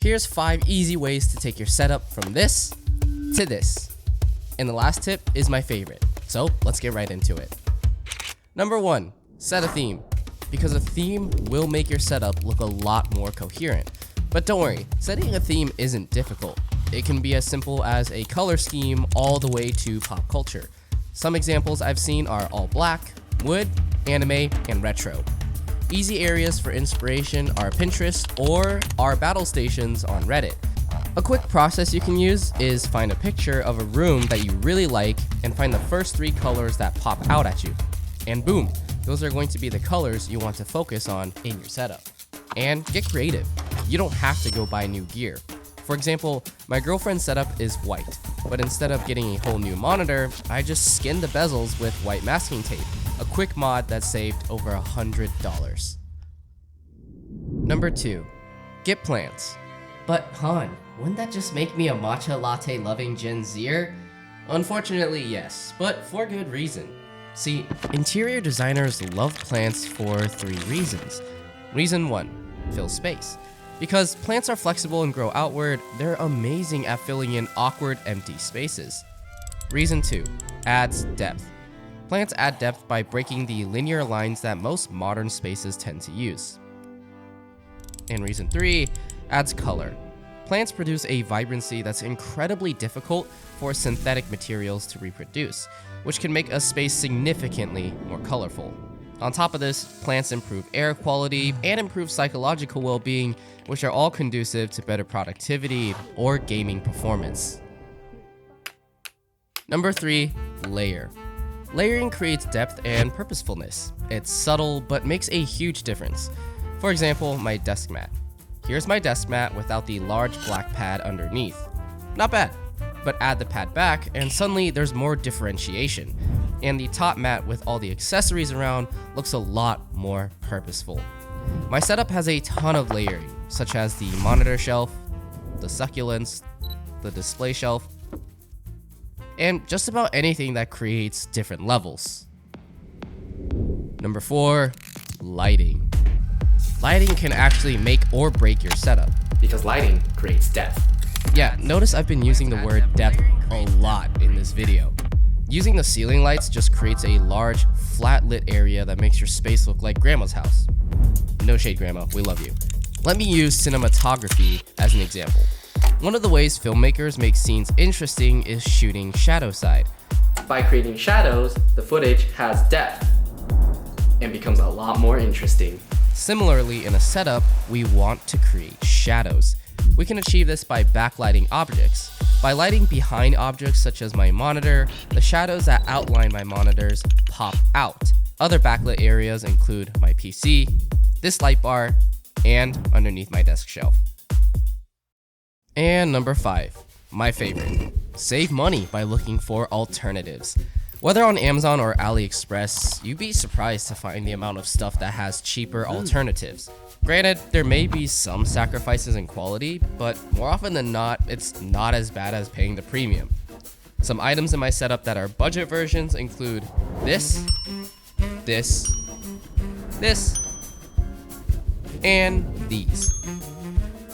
Here's 5 easy ways to take your setup from this to this. And the last tip is my favorite, so let's get right into it. Number 1, set a theme, because a theme will make your setup look a lot more coherent. But don't worry, setting a theme isn't difficult. It can be as simple as a color scheme all the way to pop culture. Some examples I've seen are all black, wood, anime, and retro. Easy areas for inspiration are Pinterest or our battle stations on Reddit. A quick process you can use is find a picture of a room that you really like and find the first 3 colors that pop out at you. And boom, those are going to be the colors you want to focus on in your setup. And get creative. You don't have to go buy new gear. For example, my girlfriend's setup is white, but instead of getting a whole new monitor, I just skinned the bezels with white masking tape, a quick mod that saved over $100. Number 2, get plants. But hon, wouldn't that just make me a matcha latte loving Gen Zer? Unfortunately, yes, but for good reason. See, interior designers love plants for 3 reasons. Reason 1, fill space. Because plants are flexible and grow outward, they're amazing at filling in awkward, empty spaces. Reason 2, adds depth. Plants add depth by breaking the linear lines that most modern spaces tend to use. And reason 3, adds color. Plants produce a vibrancy that's incredibly difficult for synthetic materials to reproduce, which can make a space significantly more colorful. On top of this, plants improve air quality and improve psychological well-being, which are all conducive to better productivity or gaming performance. Number 3, layer. Layering creates depth and purposefulness. It's subtle, but makes a huge difference. For example, my desk mat. Here's my desk mat without the large black pad underneath. Not bad, but add the pad back and suddenly there's more differentiation. And the top mat with all the accessories around looks a lot more purposeful. My setup has a ton of layering, such as the monitor shelf, the succulents, the display shelf, and just about anything that creates different levels. Number 4, lighting. Lighting can actually make or break your setup, because lighting creates depth. Yeah, notice I've been using the word depth a lot in this video. Using the ceiling lights just creates a large, flat lit area that makes your space look like grandma's house. No shade, grandma, we love you. Let me use cinematography as an example. One of the ways filmmakers make scenes interesting is shooting shadow side. By creating shadows, the footage has depth and becomes a lot more interesting. Similarly, in a setup, we want to create shadows. We can achieve this by backlighting objects. By lighting behind objects such as my monitor, the shadows that outline my monitors pop out. Other backlit areas include my PC, this light bar, and underneath my desk shelf. And number 5, my favorite. Save money by looking for alternatives. Whether on Amazon or AliExpress, you'd be surprised to find the amount of stuff that has cheaper alternatives. Granted, there may be some sacrifices in quality, but more often than not, it's not as bad as paying the premium. Some items in my setup that are budget versions include this, and these.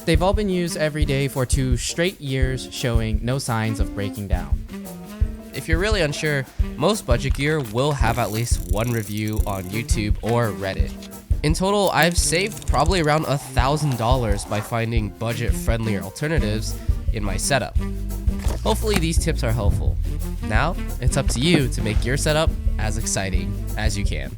They've all been used every day for 2 straight years, showing no signs of breaking down. If you're really unsure, most budget gear will have at least one review on YouTube or Reddit. In total, I've saved probably around $1,000 by finding budget-friendlier alternatives in my setup. Hopefully these tips are helpful. Now, it's up to you to make your setup as exciting as you can.